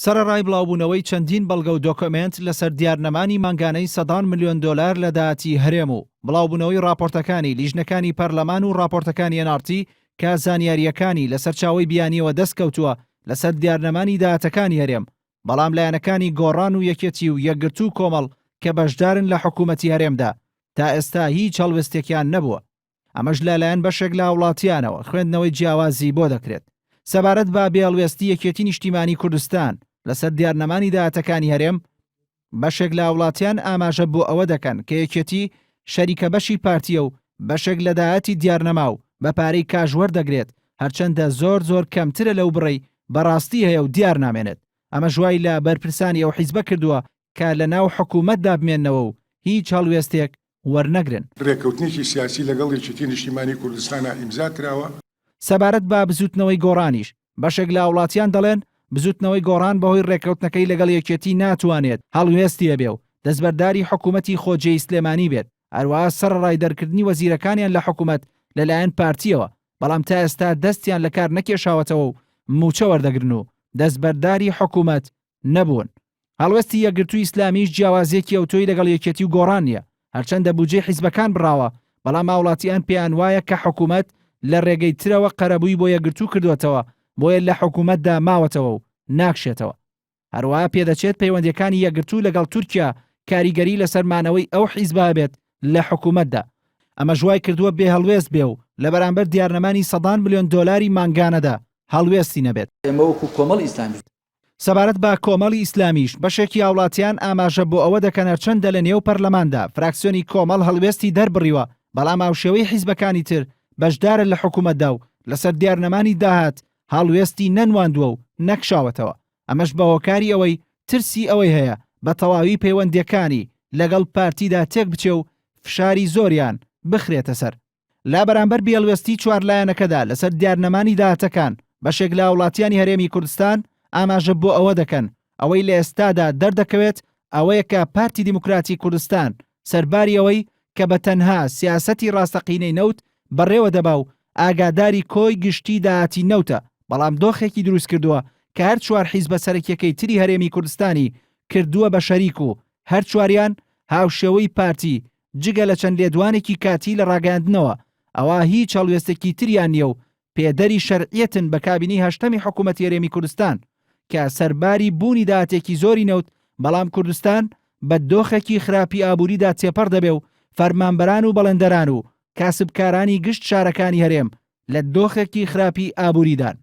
سەرەڕای بڵاوبوونەوەی چەندین بەڵگە و دۆکمنت لەسەر دیارنەمانی مانگانەی $100 ملیۆن لە داهاتی هەرێم و بڵاوبوونەوەی راپۆرتەکانی لیژنەکانی پەرلەمان و راپۆرتەکانی NRT کە زانیاریەکانی لەسەر چاوەی بیانیەوە دەستکەوتووە لەسەر دیارنەمانی داهاتەکانی هەرێم، بەڵام لایەنەکانی گۆڕان و یەکێتی و یەکگرتوو کۆمەڵ کە بەشدارن لە حکوومەتی هەرێمدا تا ئێستا هیچ هەڵوێستێکیان نەبووە. ئەمەش لەلایەن بەشێک لە وڵاتیانەوە خوێندنەوەی جیاوازی بۆ دەکرێت سەبارەت بە بێهەڵوێستی یەکێتی نیشتیمانی کوردستان لەسەر دیارنەمانی داهاتەکانی هەرێم. بەشێک لە وڵاتیان ئاماژە بۆ ئەوە دەکەن کە یەکێتی شەریکە بەشی پارتیە و بەشێک لە داهاتی دیارنەما و بە پارەی کاژوەر دەگرێت، هەرچەندە زۆر کەمترە لەو بڕی بەڕاستی هەیە و دیار نامێنێت. ئەمە ژوای لە بەرپرسانی ئەو حیزبە کردووە کە لە ناو حکوومەتدا بمێننەوە و هیچ هەڵوێستێک وەرنەگرن. ڕێکەوتنێکی سیاسی لەگەڵ یەکێتی نیشتیمانی کوردستانە ئیمزا کراوە. سەبارەت بە بزوتنەوەی گۆڕانیش بەشێک لە وڵاتیان دەڵێن بزوتنەوەی گۆڕان بەهۆی ڕێکەوتنەکەی لەگەڵ یەکێتی ناتوانێت هەڵوێستی هەبێ و دەستبەرداری حکوومەتی خۆجێی سلێمانی بێت، هەروەها سەرڕای دەرکردنی وەزیرەکانیان لە حکوومەت لەلایەن پارتیەوە، بەڵام تا ئێستا دەستیان لە کار نەکێشاوەتەوە و موچە وەردەگرن و دەستبەرداری حکوومەت نەبوون. هەڵوێستی یەکگرتووی ئیسلامیش جیاوازیەکی ئەوتۆی لەگەڵ یەکێتی و گۆڕان نیە، هەرچەندە بودجێ حیزبەکان بڕاوە، بەڵام هاوڵاتیان پێیان وایە کە حکوومەت لە ڕێگەی ترەوە قەرەبووی بۆ یەکگرتوو کردوێتەوە بۆیە لە حکوومەتدا ماوەتەوە و ناکشێتەوە. هەروەها پێدەچێت پەیوەندیەکانی یەکگرتوو لەگەڵ تورکیا کاریگەری لە سەرمانەوەی ئەو حیزبە بێت لە حکوومەتدا. ئەمە ژوای کردووە بێ هەڵوێست بێ و لە بەرامبەر دیارنەمانی $100 ملیۆن مانگانەدا هەڵوێستی نەبێت. ئێمە وەکو کۆمەڵ ئیسلامی سەبارەت بە کۆمەڵی ئیسلامیش بەشێکی هاوڵاتیان ئاماژە بۆ ئەوە دەکەن هەرچەندە لە نێو پەرلەماندا فراکسیۆنی کۆمەڵ هەڵوێستی دەربڕیوە، بەڵام هاوشێوەی حیزبەکانی تر بەشدارە لە حکوومەتدا و لەسەر دیارنەمانی داهات هەڵوێستی نەنواندووە و نەکشاوەتەوە. ئەمەش بە هۆکاری ئەوەی ترسی ئەوەی هەیە بە تەواوی پەیوەندیەکانی لەگەڵ پارتیدا تێک بچێ و فشاری زۆریان بخرێتە سەر. لا بەرامبەر بێڵوێستی چوارلایەنەکەدا لەسەر دیارنەمانی داهاتەکان بەشێک لە وڵاتیانی هەرێمی کوردستان ئاماژە بۆ ئەوە دەکەن ئەوەی لە ئێستادا دەردەکەوێت ئەوەیە کە پارتی دیموکراتی کوردستان سەرباری ئەوەی کە بە تەنها سیاسەتی ڕاستەقینەی نەوت بەڕێوە دەبا و ئاگاداری کۆی گشتی داهاتی نەوتە، بەڵام دۆخێکی دروست کردووە کە هەر چوار حیزبە سەرەکیەکەی تری هەرێمی کوردستانی کردووە بە شەریک و هەر چواریان هاوشێوەی پارتی جگە لە چەند لێدوانێکی کاتی لە ڕاگەاندنەوە ئەوە هیچ هەڵوێستێکی تریان نییە و پێدەری شەرعیەتن بە کابینی هەشتەمی حکوومەتی هەرێمی کوردستان کە سەرباری بوونی داهاتێکی زۆری نەوت، بەڵام کوردستان بە دۆخێکی خراپی ئابووریدا تێپەڕ دەبێ و فەرمانبەران و بەڵێندەران و کاسبکارانی گشت شارەکانی هەرێم لە دۆخێکی خراپی ئابووریدان.